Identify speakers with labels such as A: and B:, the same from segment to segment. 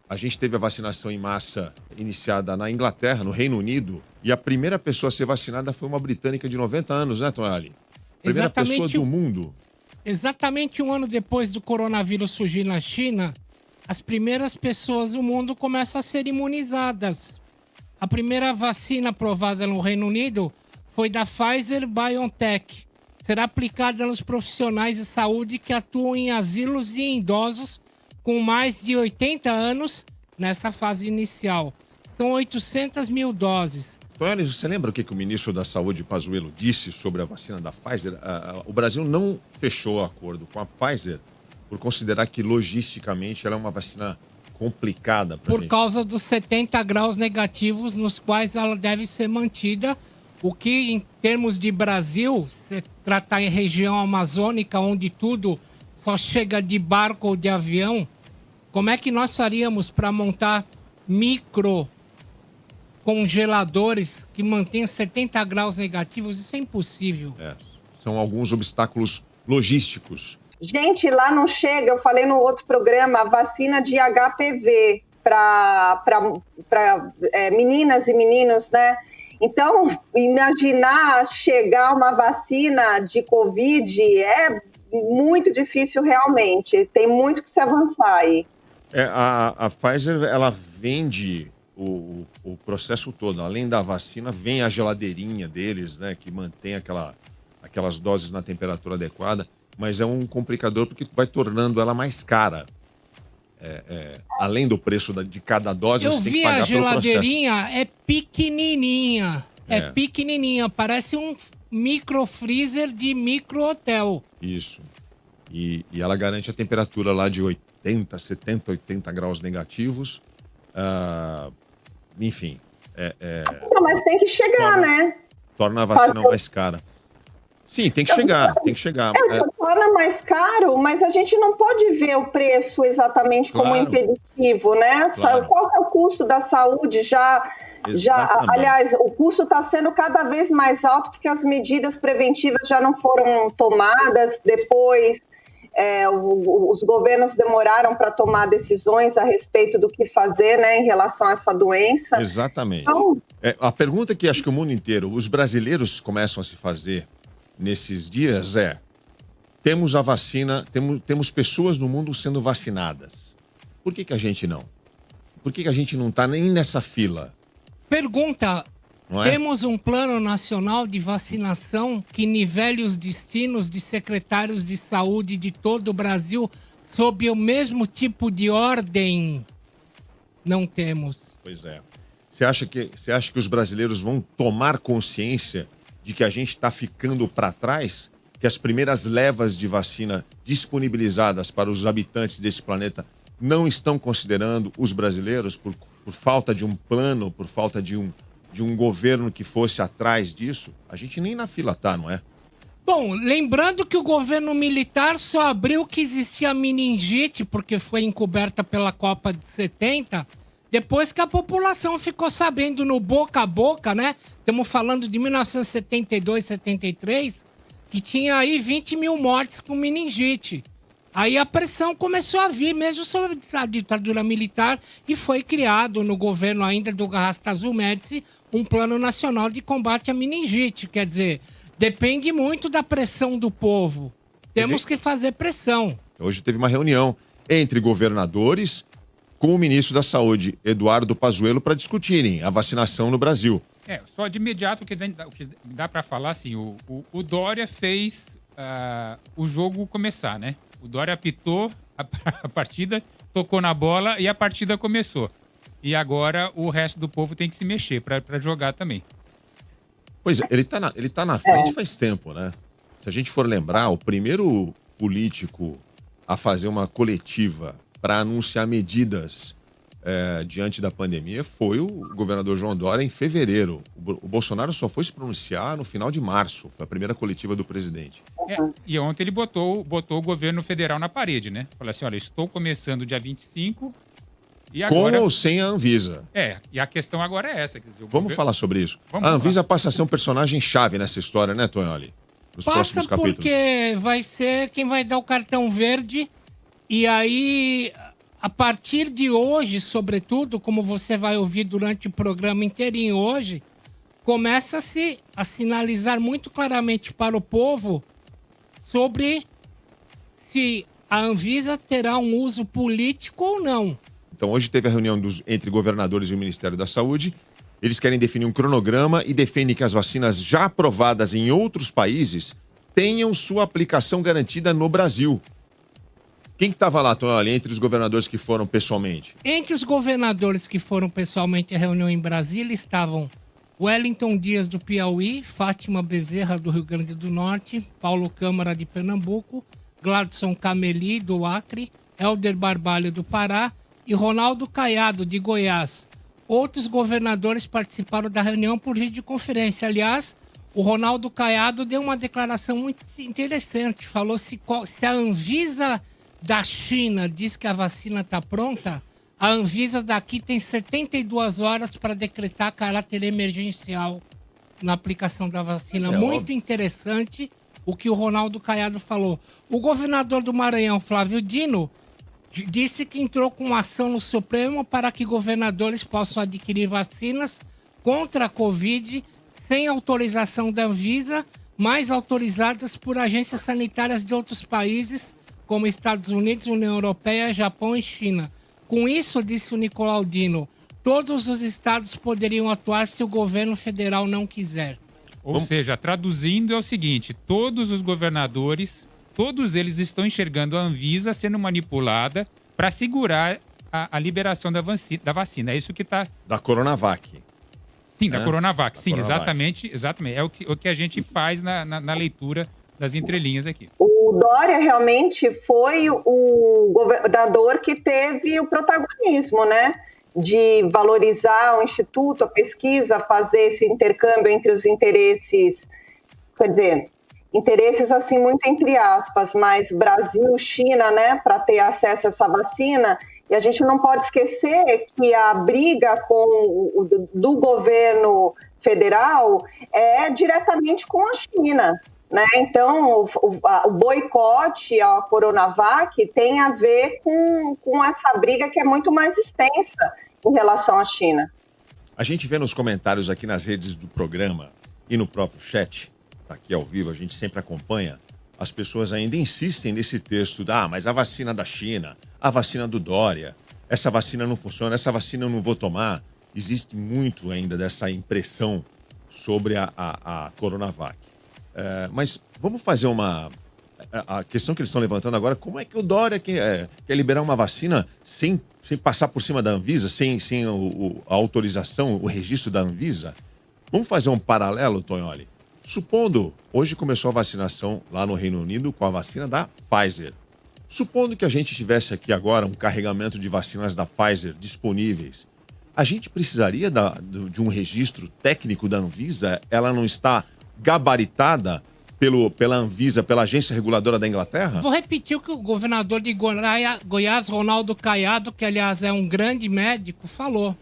A: a gente teve a vacinação em massa iniciada na Inglaterra, no Reino Unido, e a primeira pessoa a ser vacinada foi uma britânica de 90 anos, né, Tonali? Primeira pessoa do mundo.
B: Exatamente um ano depois do coronavírus surgir na China, as primeiras pessoas do mundo começam a ser imunizadas. A primeira vacina aprovada no Reino Unido foi da Pfizer-BioNTech. Será aplicada nos profissionais de saúde que atuam em asilos e em idosos com mais de 80 anos nessa fase inicial. São 800 mil doses.
A: Tonali, você lembra o que o ministro da Saúde, Pazuello, disse sobre a vacina da Pfizer? O Brasil não fechou acordo com a Pfizer por considerar que, logisticamente, ela é uma vacina complicada para a gente.
B: Por causa dos 70 graus negativos nos quais ela deve ser mantida, o que, em termos de Brasil, se tratar em região amazônica, onde tudo só chega de barco ou de avião, como é que nós faríamos para montar micro congeladores que mantenham 70 graus negativos? Isso é impossível.
A: São alguns obstáculos logísticos.
C: Gente, lá não chega, eu falei no outro programa, a vacina de HPV para meninas e meninos, né? Então, imaginar chegar uma vacina de Covid é muito difícil realmente. Tem muito que se avançar aí.
A: A Pfizer, ela vende o processo todo. Além da vacina, vem a geladeirinha deles, né? Que mantém aquelas doses na temperatura adequada. Mas é um complicador porque vai tornando ela mais cara. Além do preço de cada dose, você tem que pagar pelo processo.
B: Eu vi a geladeirinha, é pequenininha. É pequenininha, parece um micro freezer de micro hotel.
A: Isso. E ela garante a temperatura lá de 80, 70, 80 graus negativos. Enfim.
C: Não, mas tem que chegar, né?
A: Torna a vacina mais cara. Sim, tem que chegar.
C: Torna mais caro, mas a gente não pode ver o preço exatamente como impeditivo, né?
A: Claro.
C: Qual é o custo da saúde aliás, o custo está sendo cada vez mais alto porque as medidas preventivas já não foram tomadas. Depois, os governos demoraram para tomar decisões a respeito do que fazer, né, em relação a essa doença.
A: Exatamente. Então, a pergunta que acho que o mundo inteiro, os brasileiros começam a se fazer nesses dias temos a vacina, temos pessoas no mundo sendo vacinadas. Por que a gente não? Por que a gente não está nem nessa fila?
B: Pergunta, temos um plano nacional de vacinação que nivele os destinos de secretários de saúde de todo o Brasil sob o mesmo tipo de ordem? Não temos.
A: Pois é. Você acha que os brasileiros vão tomar consciência de que a gente está ficando para trás? Que as primeiras levas de vacina disponibilizadas para os habitantes desse planeta não estão considerando os brasileiros por falta de um plano, por falta de um governo que fosse atrás disso? A gente nem na fila tá, não é?
B: Bom, lembrando que o governo militar só abriu que existia meningite, porque foi encoberta pela Copa de 70, depois que a população ficou sabendo no boca a boca, né? Estamos falando de 1972, 73, que tinha aí 20 mil mortes com meningite. Aí a pressão começou a vir mesmo sobre a ditadura militar e foi criado no governo ainda do Arrastazul Médici um plano nacional de combate à meningite. Quer dizer, depende muito da pressão do povo. Temos que fazer pressão.
A: Hoje teve uma reunião entre governadores com o ministro da Saúde, Eduardo Pazuello, para discutirem a vacinação no Brasil.
D: Só de imediato o que dá para falar, assim, o Dória fez o jogo começar, né? O Dória apitou a partida, tocou na bola e a partida começou. E agora o resto do povo tem que se mexer para jogar também.
A: Pois é, ele tá na frente faz tempo, né? Se a gente for lembrar, o primeiro político a fazer uma coletiva para anunciar medidas diante da pandemia foi o governador João Dória em fevereiro. O Bolsonaro só foi se pronunciar no final de março. Foi a primeira coletiva do presidente.
D: E ontem ele botou o governo federal na parede, né? Falou assim, olha, estou começando dia 25 e agora...
A: Com ou sem a Anvisa?
D: E a questão agora é essa. Quer dizer,
A: Vamos falar sobre isso. A Anvisa passa a ser um personagem chave nessa história, né, Tonholi? Nos próximos capítulos.
B: Porque vai ser quem vai dar o cartão verde e aí... a partir de hoje, sobretudo, como você vai ouvir durante o programa inteirinho hoje, começa-se a sinalizar muito claramente para o povo sobre se a Anvisa terá um uso político ou não.
A: Então, hoje teve a reunião entre governadores e o Ministério da Saúde. Eles querem definir um cronograma e defendem que as vacinas já aprovadas em outros países tenham sua aplicação garantida no Brasil. Quem que estava lá, Tonholi, entre os governadores que foram pessoalmente?
B: Entre os governadores que foram pessoalmente à reunião em Brasília estavam Wellington Dias, do Piauí, Fátima Bezerra, do Rio Grande do Norte, Paulo Câmara, de Pernambuco, Gladson Cameli, do Acre, Helder Barbalho, do Pará e Ronaldo Caiado, de Goiás. Outros governadores participaram da reunião por videoconferência. Aliás, o Ronaldo Caiado deu uma declaração muito interessante. Falou se a Anvisa da China diz que a vacina está pronta, a Anvisa daqui tem 72 horas para decretar caráter emergencial na aplicação da vacina. Muito interessante o que o Ronaldo Caiado falou. O governador do Maranhão, Flávio Dino, disse que entrou com ação no Supremo para que governadores possam adquirir vacinas contra a Covid sem autorização da Anvisa, mas autorizadas por agências sanitárias de outros países, como Estados Unidos, União Europeia, Japão e China. Com isso, disse o Nicolau Dino, todos os estados poderiam atuar se o governo federal não quiser.
D: Ou seja, traduzindo é o seguinte, todos os governadores, todos eles estão enxergando a Anvisa sendo manipulada para segurar a liberação da vacina. É isso que está...
A: Da Coronavac.
D: Sim, da Coronavac. Sim,
A: Coronavac.
D: Exatamente. É o que a gente faz na leitura das entrelinhas aqui.
C: O Dória realmente foi o governador que teve o protagonismo, né? De valorizar o instituto, a pesquisa, fazer esse intercâmbio entre os interesses, quer dizer, interesses assim muito entre aspas, mas Brasil, China, né? Para ter acesso a essa vacina. E a gente não pode esquecer que a briga do governo federal é diretamente com a China. Né? Então, o boicote à Coronavac tem a ver com essa briga que é muito mais extensa em relação à China.
A: A gente vê nos comentários aqui nas redes do programa e no próprio chat, aqui ao vivo, a gente sempre acompanha, as pessoas ainda insistem nesse texto mas a vacina da China, a vacina do Dória, essa vacina não funciona, essa vacina eu não vou tomar. Existe muito ainda dessa impressão sobre a Coronavac. Mas vamos fazer a questão que eles estão levantando agora, como é que o Dória quer liberar uma vacina sem passar por cima da Anvisa, sem a autorização, o registro da Anvisa? Vamos fazer um paralelo, Tonholi? Supondo, hoje começou a vacinação lá no Reino Unido com a vacina da Pfizer. Supondo que a gente tivesse aqui agora um carregamento de vacinas da Pfizer disponíveis, a gente precisaria de um registro técnico da Anvisa? Ela não está gabaritada pela Anvisa, pela agência reguladora da Inglaterra?
B: Vou repetir o que o governador de Goiás, Ronaldo Caiado, que aliás é um grande médico, falou.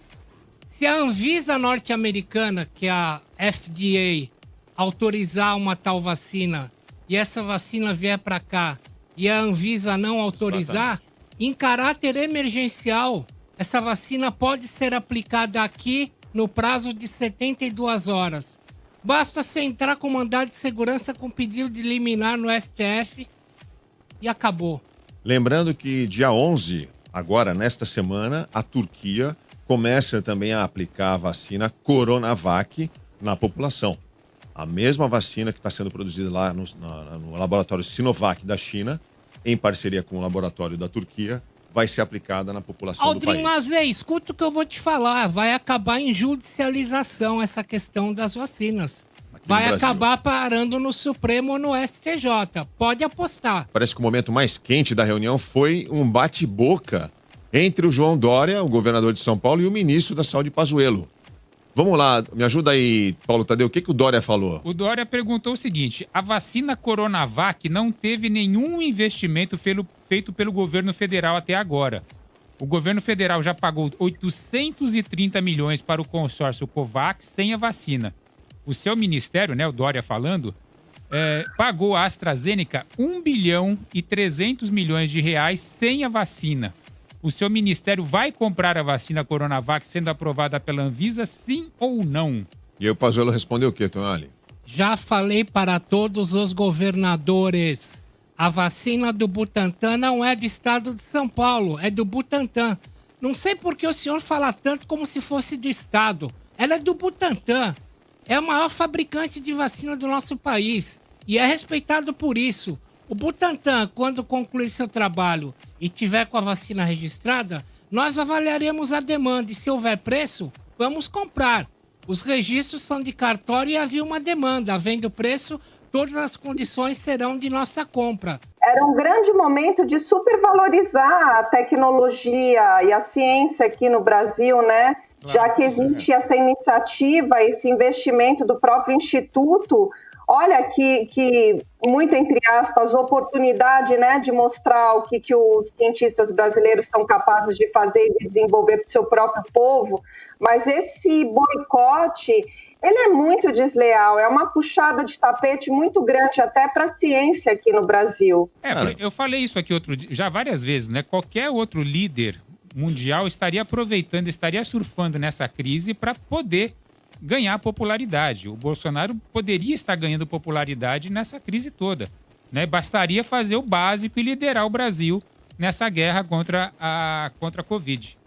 B: Se a Anvisa norte-americana, que é a FDA, autorizar uma tal vacina e essa vacina vier para cá e a Anvisa não autorizar, em caráter emergencial, essa vacina pode ser aplicada aqui no prazo de 72 horas. Basta você entrar com mandado de segurança com pedido de liminar no STF e acabou.
A: Lembrando que dia 11, agora nesta semana, a Turquia começa também a aplicar a vacina Coronavac na população. A mesma vacina que está sendo produzida lá no laboratório Sinovac da China, em parceria com o laboratório da Turquia, vai ser aplicada na população do país.
B: Aldrin Mazé, escuta o que eu vou te falar. Vai acabar em judicialização essa questão das vacinas. Vai acabar parando no Supremo ou no STJ. Pode apostar.
A: Parece que o momento mais quente da reunião foi um bate-boca entre o João Dória, o governador de São Paulo, e o ministro da Saúde, Pazuello. Vamos lá, me ajuda aí, Paulo Tadeu, o que o Dória falou?
D: O Dória perguntou o seguinte, a vacina Coronavac não teve nenhum investimento feito pelo governo federal até agora. O governo federal já pagou 830 milhões para o consórcio COVAX sem a vacina. O seu ministério, né, o Dória falando, pagou a AstraZeneca 1 bilhão e 300 milhões de reais sem a vacina. o seu ministério vai comprar a vacina Coronavac sendo aprovada pela Anvisa, sim ou não?
A: E aí o Pazuello respondeu o quê, Tonholi?
B: Já falei para todos os governadores. A vacina do Butantan não é do estado de São Paulo, é do Butantan. Não sei por que o senhor fala tanto como se fosse do estado. Ela é do Butantan. É o maior fabricante de vacina do nosso país. E é respeitado por isso. O Butantan, quando concluir seu trabalho e tiver com a vacina registrada, nós avaliaremos a demanda. E se houver preço, vamos comprar. Os registros são de cartório e havia uma demanda. Havendo preço, todas as condições serão de nossa compra.
C: Era um grande momento de supervalorizar a tecnologia e a ciência aqui no Brasil, né? Claro, já que existe essa iniciativa, esse investimento do próprio Instituto. Olha que muito entre aspas, oportunidade, né, de mostrar o que os cientistas brasileiros são capazes de fazer e de desenvolver para o seu próprio povo. Mas esse boicote, ele é muito desleal, é uma puxada de tapete muito grande até para a ciência aqui no Brasil.
D: Eu falei isso aqui já várias vezes, né? Qualquer outro líder mundial estaria aproveitando, estaria surfando nessa crise para poder ganhar popularidade. O Bolsonaro poderia estar ganhando popularidade nessa crise toda, né? Bastaria fazer o básico e liderar o Brasil nessa guerra contra a Covid.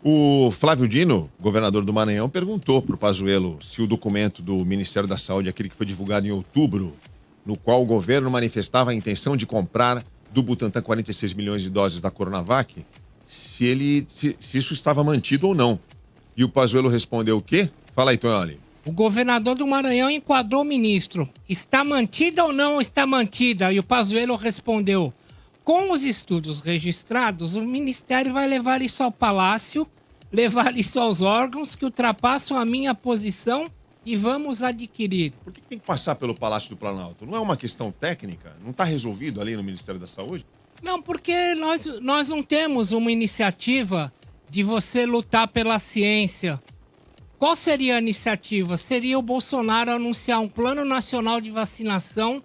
A: O Flávio Dino, governador do Maranhão, perguntou para o Pazuello se o documento do Ministério da Saúde, aquele que foi divulgado em outubro, no qual o governo manifestava a intenção de comprar do Butantan 46 milhões de doses da Coronavac, se isso estava mantido ou não. E o Pazuello respondeu o quê? Fala aí, Tonholi.
B: O governador do Maranhão enquadrou o ministro. Está mantida ou não está mantida? E o Pazuello respondeu: com os estudos registrados, o Ministério vai levar isso ao Palácio, levar isso aos órgãos que ultrapassam a minha posição e vamos adquirir.
A: Por que tem que passar pelo Palácio do Planalto? Não é uma questão técnica? Não está resolvido ali no Ministério da Saúde?
B: Não, porque nós não temos uma iniciativa de você lutar pela ciência. Qual seria a iniciativa? Seria o Bolsonaro anunciar um plano nacional de vacinação,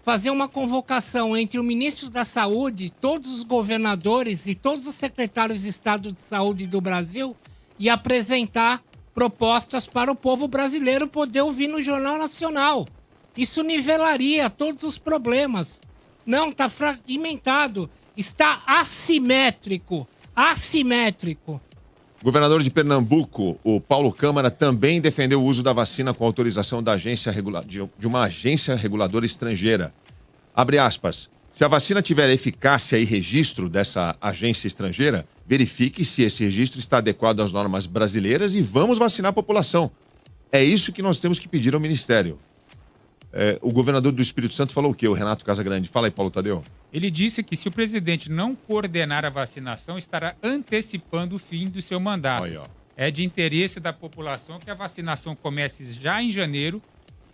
B: fazer uma convocação entre o ministro da Saúde, todos os governadores e todos os secretários de Estado de Saúde do Brasil e apresentar propostas para o povo brasileiro poder ouvir no Jornal Nacional. Isso nivelaria todos os problemas. Não, está fragmentado, está assimétrico. Assimétrico.
A: O governador de Pernambuco, o Paulo Câmara, também defendeu o uso da vacina com autorização da de uma agência reguladora estrangeira. Abre aspas. Se a vacina tiver eficácia e registro dessa agência estrangeira, verifique se esse registro está adequado às normas brasileiras e vamos vacinar a população. É isso que nós temos que pedir ao Ministério. O governador do Espírito Santo falou o quê? O Renato Casagrande. Fala aí, Paulo Tadeu.
D: Ele disse que se o presidente não coordenar a vacinação, estará antecipando o fim do seu mandato.
A: Aí, ó.
D: É de interesse da população que a vacinação comece já em janeiro.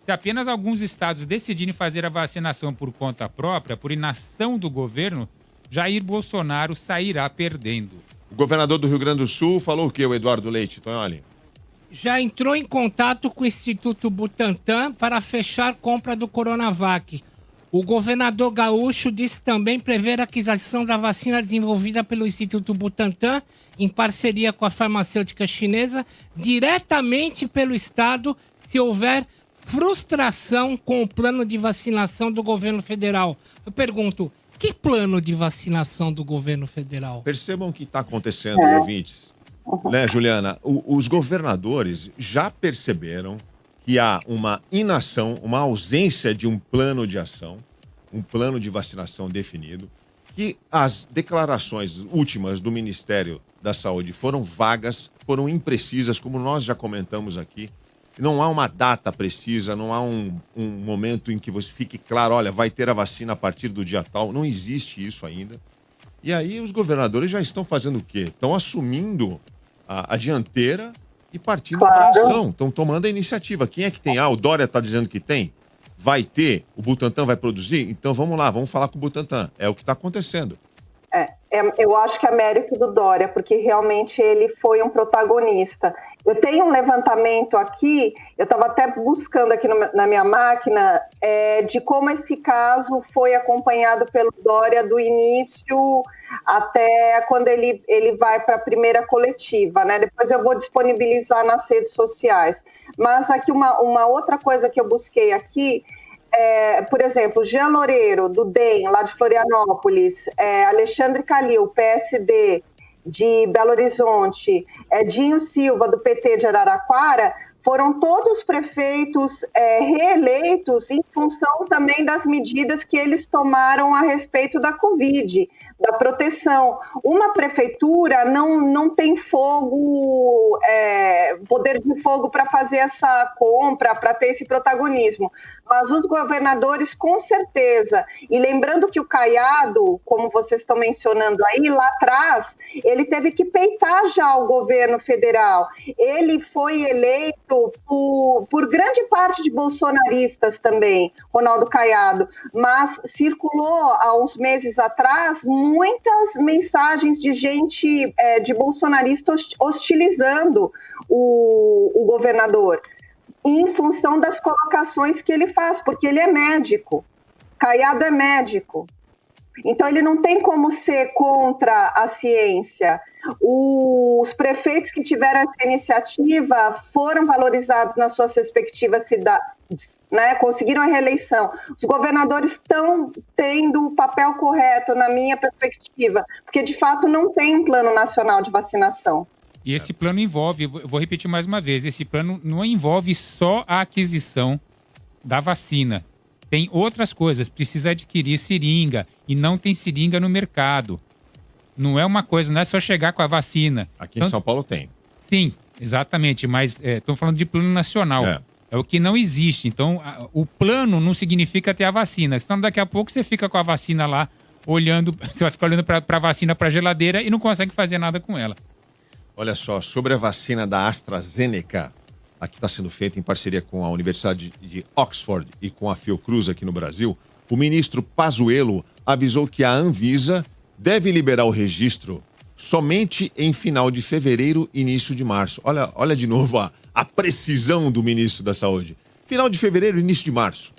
D: Se apenas alguns estados decidirem fazer a vacinação por conta própria, por inação do governo, Jair Bolsonaro sairá perdendo.
A: O governador do Rio Grande do Sul falou o quê, o Eduardo Leite? Tonholi?
B: Já entrou em contato com o Instituto Butantan para fechar compra do Coronavac. O governador gaúcho disse também prever a aquisição da vacina desenvolvida pelo Instituto Butantan, em parceria com a farmacêutica chinesa, diretamente pelo Estado, se houver frustração com o plano de vacinação do governo federal. Eu pergunto, que plano de vacinação do governo federal?
A: Percebam o que está acontecendo, ouvintes. Né, Juliana? Os governadores já perceberam que há uma inação, uma ausência de um plano de ação, um plano de vacinação definido, que as declarações últimas do Ministério da Saúde foram vagas, foram imprecisas, como nós já comentamos aqui. Não há uma data precisa, não há um momento em que você fique claro, olha, vai ter a vacina a partir do dia tal. Não existe isso ainda. E aí os governadores já estão fazendo o quê? Estão assumindo a dianteira e partindo para a ação. Estão tomando a iniciativa. Quem é que tem? O Dória está dizendo que tem? Vai ter? O Butantan vai produzir? Então vamos lá, vamos falar com o Butantan. É o que está acontecendo.
C: Eu acho que é mérito do Dória, porque realmente ele foi um protagonista. Eu tenho um levantamento aqui, eu estava até buscando aqui na minha máquina, de como esse caso foi acompanhado pelo Dória do início até quando ele vai para a primeira coletiva, né? Depois eu vou disponibilizar nas redes sociais. Mas aqui uma outra coisa que eu busquei aqui, por exemplo, Jean Loureiro, do DEM, lá de Florianópolis, Alexandre Calil, PSD, de Belo Horizonte, Dinho Silva, do PT de Araraquara, foram todos prefeitos reeleitos em função também das medidas que eles tomaram a respeito da Covid, da proteção. Uma prefeitura não tem fogo, poder de fogo para fazer essa compra, para ter esse protagonismo. Mas os governadores, com certeza. E lembrando que o Caiado, como vocês estão mencionando aí, lá atrás, ele teve que peitar já o governo federal. Ele foi eleito por grande parte de bolsonaristas também, Ronaldo Caiado. Mas circulou há uns meses atrás muitas mensagens de gente, de bolsonarista hostilizando o governador, em função das colocações que ele faz, porque ele é médico. Caiado é médico. Então, ele não tem como ser contra a ciência. Os prefeitos que tiveram essa iniciativa foram valorizados nas suas respectivas cidades, né? Conseguiram a reeleição. Os governadores estão tendo o papel correto, na minha perspectiva, porque, de fato, não tem um plano nacional de vacinação.
D: E esse plano envolve, vou repetir mais uma vez, esse plano não envolve só a aquisição da vacina. Tem outras coisas, precisa adquirir seringa e não tem seringa no mercado. Não é uma coisa, não é só chegar com a vacina.
A: Aqui em São Paulo tem.
D: Sim, exatamente, mas estamos falando de plano nacional. É o que não existe. Então, o plano não significa ter a vacina. Senão, daqui a pouco você fica com a vacina lá, olhando, você vai ficar olhando para a vacina, para a geladeira e não consegue fazer nada com ela.
A: Olha só, sobre a vacina da AstraZeneca, aqui está sendo feita em parceria com a Universidade de Oxford e com a Fiocruz aqui no Brasil, o ministro Pazuello avisou que a Anvisa deve liberar o registro somente em final de fevereiro, início de março. Olha de novo a precisão do ministro da Saúde. Final de fevereiro, início de março.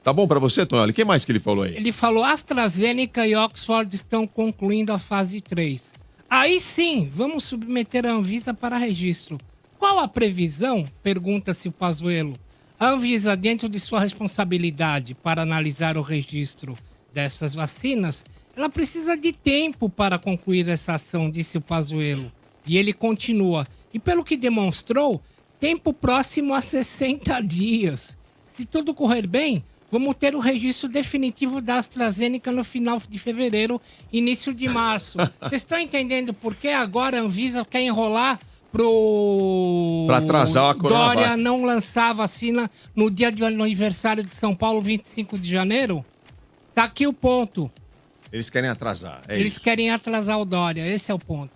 A: Tá bom para você, Tonholi? O que mais que ele falou aí?
B: Ele falou: AstraZeneca e Oxford estão concluindo a fase 3. Aí sim, vamos submeter a Anvisa para registro. Qual a previsão? Pergunta-se o Pazuello. A Anvisa, dentro de sua responsabilidade para analisar o registro dessas vacinas, ela precisa de tempo para concluir essa ação, disse o Pazuello. E ele continua. E pelo que demonstrou, tempo próximo a 60 dias. Se tudo correr bem, vamos ter o registro definitivo da AstraZeneca no final de fevereiro, início de março. Vocês estão entendendo por que agora a Anvisa quer enrolar para
A: atrasar a Coronavac?
B: Dória não lançar a vacina no dia do aniversário de São Paulo, 25 de janeiro? Tá aqui o ponto.
A: Eles querem atrasar,
B: Eles querem atrasar o Dória, esse é o ponto.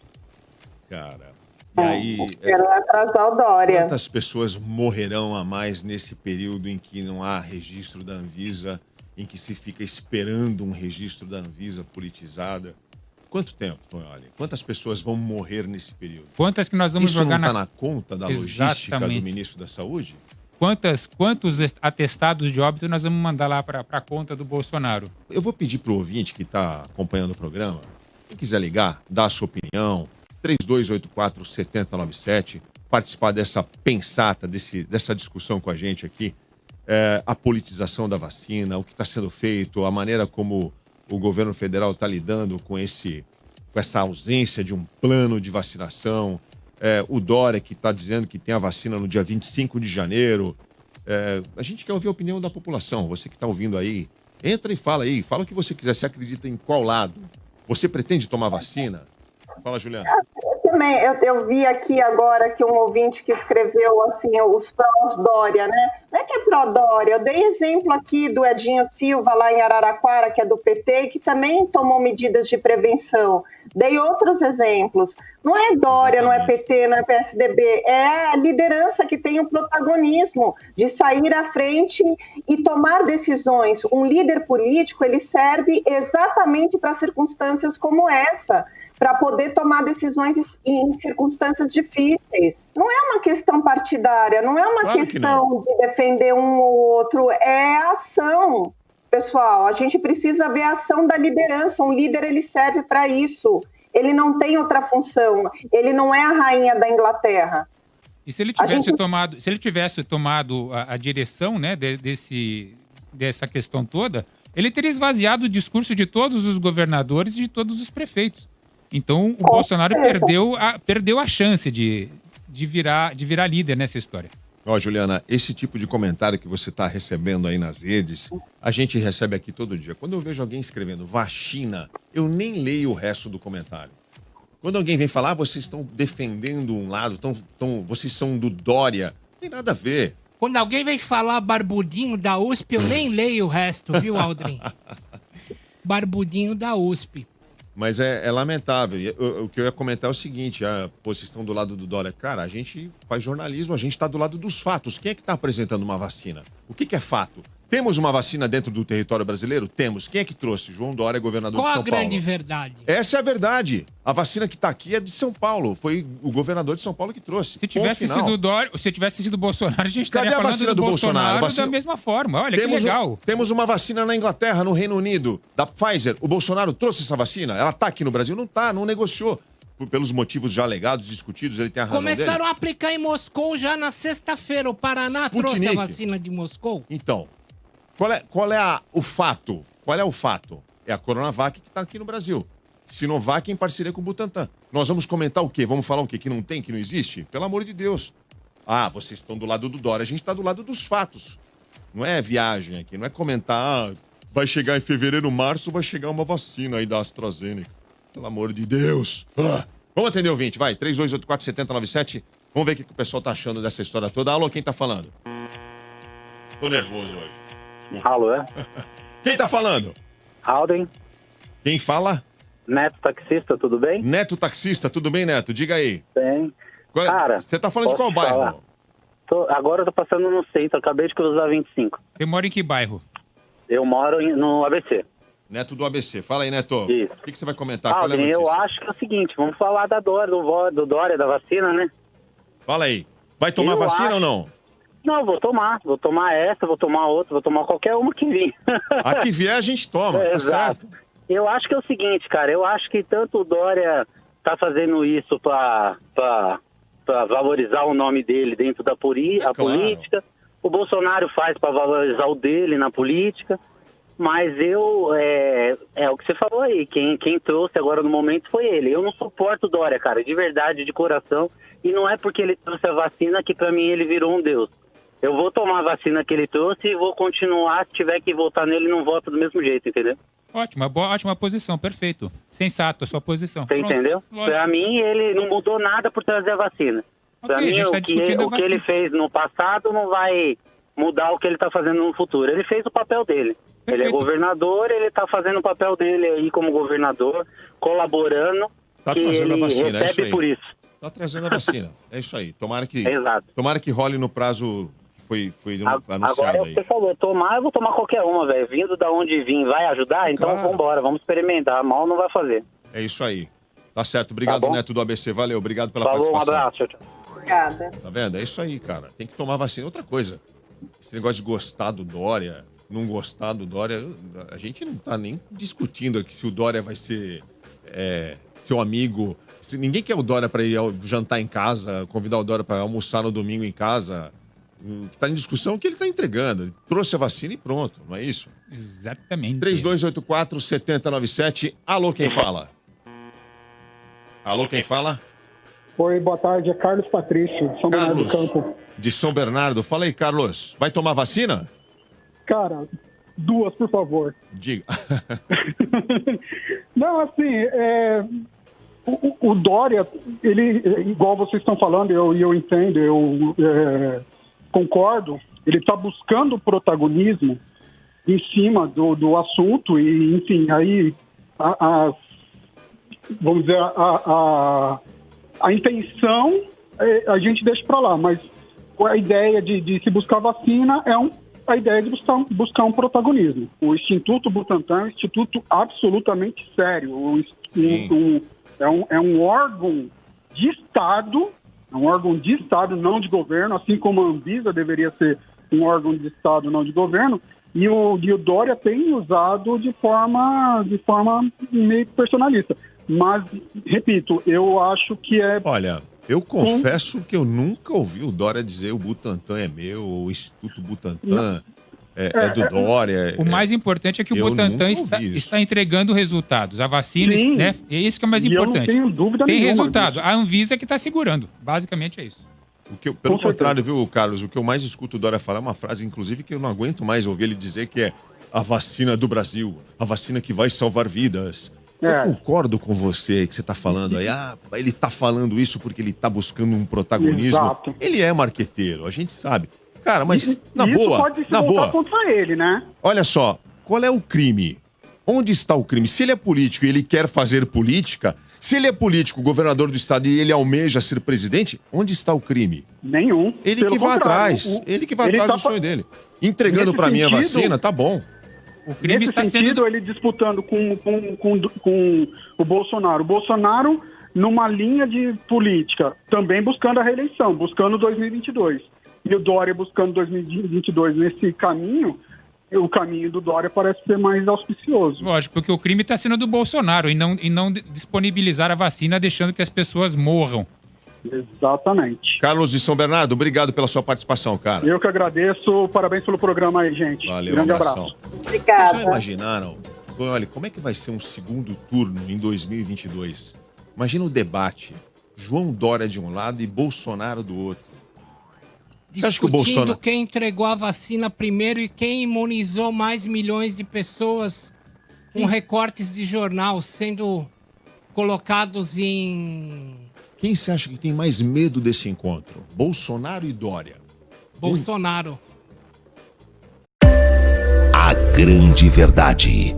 A: Cara, e aí...
C: Querem atrasar o Dória.
A: Quantas pessoas morrerão a mais nesse período em que não há registro da Anvisa, em que se fica esperando um registro da Anvisa politizada? Quanto tempo, Tonholi? Quantas pessoas vão morrer nesse período?
D: Quantas que nós vamos
A: Isso
D: jogar
A: não está na conta da logística do ministro da Saúde?
D: Quantos atestados de óbito nós vamos mandar lá para a conta do Bolsonaro?
A: Eu vou pedir para o ouvinte que está acompanhando o programa, quem quiser ligar, dar a sua opinião, 3284-7097, participar dessa pensata, dessa discussão com a gente aqui, a politização da vacina, o que está sendo feito, a maneira como o governo federal está lidando com essa ausência de um plano de vacinação, o Dória que está dizendo que tem a vacina no dia 25 de janeiro. A gente quer ouvir a opinião da população. Você que está ouvindo aí, entra e fala aí, fala o que você quiser. Você acredita em qual lado? Você pretende tomar vacina? Fala, Juliana.
C: Eu vi aqui agora que um ouvinte que escreveu assim, os prós Dória, né? Não é que é pró-Dória. Eu dei exemplo aqui do Edinho Silva, lá em Araraquara, que é do PT, que também tomou medidas de prevenção. Dei outros exemplos. Não é Dória, não é PT, não é PSDB. É a liderança que tem o protagonismo de sair à frente e tomar decisões. Um líder político, ele serve exatamente para circunstâncias como essa, para poder tomar decisões em circunstâncias difíceis. Não é uma questão partidária, não é uma questão de defender um ou outro, é ação. Pessoal, a gente precisa ver a ação da liderança. Um líder, ele serve para isso. Ele não tem outra função. Ele não é a rainha da Inglaterra.
D: E se ele tivesse tomado a direção, né, dessa questão toda, ele teria esvaziado o discurso de todos os governadores e de todos os prefeitos. Então, o Bolsonaro perdeu a chance de virar líder nessa história.
A: Ó, Juliana, esse tipo de comentário que você está recebendo aí nas redes, a gente recebe aqui todo dia. Quando eu vejo alguém escrevendo vacina, eu nem leio o resto do comentário. Quando alguém vem falar, vocês estão defendendo um lado, vocês são do Dória, não tem nada a ver.
B: Quando alguém vem falar barbudinho da USP, eu nem leio o resto, viu, Aldrin? Barbudinho da USP.
A: Mas é lamentável. O que eu ia comentar é o seguinte, vocês estão do lado do Dória. Cara, a gente faz jornalismo, a gente está do lado dos fatos. Quem é que está apresentando uma vacina? O que é fato? Temos uma vacina dentro do território brasileiro? Temos. Quem é que trouxe? João Dória, governador de São Paulo.
B: Qual a grande verdade?
A: Essa é a verdade. A vacina que está aqui é de São Paulo. Foi o governador de São Paulo que trouxe.
D: Se tivesse sido Dória, se tivesse sido Bolsonaro, a gente estaria falando
A: vacina do Bolsonaro?
D: Da mesma forma. Olha, que legal.
A: Temos uma vacina na Inglaterra, no Reino Unido, da Pfizer. O Bolsonaro trouxe essa vacina? Ela está aqui no Brasil? Não está, não negociou. Pelos motivos já alegados, discutidos, ele tem a razão
B: Começaram
A: dele.
B: a aplicar em Moscou já na sexta-feira. O Paraná trouxe a vacina de Moscou.
A: Então, qual é o fato? Qual é o fato? É a Coronavac que está aqui no Brasil. Sinovac em parceria com o Butantan. Nós vamos comentar o quê? Vamos falar o quê? Que não tem, que não existe? Pelo amor de Deus. Vocês estão do lado do Dória. A gente está do lado dos fatos. Não é viagem aqui, não é comentar, vai chegar em fevereiro, março, vai chegar uma vacina aí da AstraZeneca. Pelo amor de Deus. Vamos atender o ouvinte, vai. 3284-7097. Vamos ver o que o pessoal tá achando dessa história toda. Alô, quem tá falando? Tô nervoso hoje.
E: Alô, é?
A: Quem tá falando?
E: Alden.
A: Quem fala?
E: Neto Taxista, tudo bem?
A: Neto Taxista, tudo bem, Neto? Diga aí.
E: Bem. Cara,
A: você tá falando de qual bairro?
E: Agora eu tô passando no centro, acabei de cruzar 25.
D: Você mora em que bairro?
E: Eu moro no ABC.
A: Neto do ABC. Fala aí, Neto.
E: Isso.
A: O que você vai comentar?
E: Alden, eu acho que é o seguinte, vamos falar da Dória, do Dória, da vacina, né?
A: Fala aí. Vai tomar vacina ou não?
E: Não, vou tomar essa, vou tomar outra, vou tomar qualquer uma que vir.
A: A que vier a gente toma, tá certo.
E: Eu acho que é o seguinte, cara, eu acho que tanto o Dória tá fazendo isso pra valorizar o nome dele dentro da política, o Bolsonaro faz pra valorizar o dele na política, mas é o que você falou aí, quem trouxe agora no momento foi ele. Eu não suporto o Dória, cara, de verdade, de coração, e não é porque ele trouxe a vacina que pra mim ele virou um deus. Eu vou tomar a vacina que ele trouxe e vou continuar, se tiver que votar nele, não voto do mesmo jeito, entendeu?
D: Ótima posição, perfeito. Sensato a sua posição.
E: Você entendeu? Pra mim, ele não mudou nada por trazer a vacina. Pra mim, o que ele fez no passado não vai mudar o que ele tá fazendo no futuro. Ele fez o papel dele. Perfeito. Ele é governador, ele tá fazendo o papel dele aí como governador, colaborando, que ele
A: vacina,
E: recebe por isso.
A: Tá trazendo a vacina, é isso aí. Tomara que role no prazo que foi anunciado.
E: Agora,
A: aí.
E: Você falou, eu vou tomar qualquer uma, velho. Vindo da onde vim, vai ajudar? Então vambora, vamos experimentar. Mal não vai fazer.
A: É isso aí. Tá certo. Obrigado, Neto do ABC. Valeu, obrigado pela participação.
E: Um abraço, tchau.
C: Obrigada.
A: Tá vendo? É isso aí, cara. Tem que tomar vacina. Outra coisa, esse negócio de gostar do Dória, não gostar do Dória, a gente não tá nem discutindo aqui se o Dória vai ser seu amigo. Ninguém quer o Dória para ir jantar em casa, convidar o Dória para almoçar no domingo em casa. O que está em discussão é o que ele está entregando. Ele trouxe a vacina e pronto, não é isso?
D: Exatamente.
A: 3284-7097. Alô, quem fala? Alô, quem fala?
F: Oi, boa tarde. É Carlos Patrício, de São Bernardo do Campo.
A: De São Bernardo. Fala aí, Carlos. Vai tomar vacina?
F: Cara, 2, por favor.
A: Diga.
F: Não, assim, o Dória, ele, igual vocês estão falando, eu entendo, eu concordo, ele está buscando protagonismo em cima do assunto e, enfim, aí vamos dizer, a intenção a gente deixa para lá, mas a ideia de se buscar vacina é a ideia de buscar um protagonismo. O Instituto Butantan é um instituto absolutamente sério, é um órgão de Estado, não de governo, assim como a Anvisa deveria ser um órgão de Estado, não de governo, e o Dória tem usado de forma meio personalista. Mas, repito, eu acho que é...
A: Olha, eu confesso que eu nunca ouvi o Dória dizer o Butantan é meu, o Instituto Butantan é do Dória.
D: O mais importante é que o Butantan está entregando resultados. A vacina, né? É isso que é o mais importante.
F: Eu não tenho dúvida
D: Tem
F: nenhuma
D: resultado.
F: disso.
D: A Anvisa que está segurando. Basicamente é isso.
A: Pelo contrário, viu, Carlos? O que eu mais escuto o Dória falar é uma frase, inclusive, que eu não aguento mais ouvir ele dizer, que é a vacina do Brasil, a vacina que vai salvar vidas. Eu concordo com você que você está falando aí. Ele está falando isso porque ele está buscando um protagonismo.
F: Exato.
A: Ele é marqueteiro, a gente sabe. Cara, mas na
F: isso
A: boa,
F: pode se voltar contra ele, né?
A: Olha só, qual é o crime? Onde está o crime? Se ele é político e ele quer fazer política, se ele é político, governador do estado, e ele almeja ser presidente, onde está o crime?
F: Nenhum.
A: Ele que vai atrás. Ele que vai atrás do sonho dele. Entregando para mim a vacina, tá bom.
D: O crime
F: Nesse
D: está
F: sentido,
D: sendo...
F: ele disputando com o Bolsonaro. O Bolsonaro, numa linha de política, também buscando a reeleição, buscando 2022. E o Dória buscando 2022 nesse caminho, o caminho do Dória parece ser mais auspicioso.
D: Lógico, porque o crime está sendo do Bolsonaro e não disponibilizar a vacina deixando que as pessoas morram.
F: Exatamente.
A: Carlos de São Bernardo, obrigado pela sua participação, cara.
F: Eu que agradeço. Parabéns pelo programa aí, gente.
A: Valeu,
F: grande
A: um abração.
F: abraço.
C: Obrigada.
A: Vocês já imaginaram? Olha, como é que vai ser um segundo turno em 2022? Imagina o debate. João Dória de um lado e Bolsonaro do outro. Você acha que o Bolsonaro...
B: quem entregou a vacina primeiro e quem imunizou mais milhões de pessoas com recortes de jornal sendo colocados em...
A: Quem você acha que tem mais medo desse encontro? Bolsonaro e Dória?
B: Bolsonaro.
G: A grande verdade.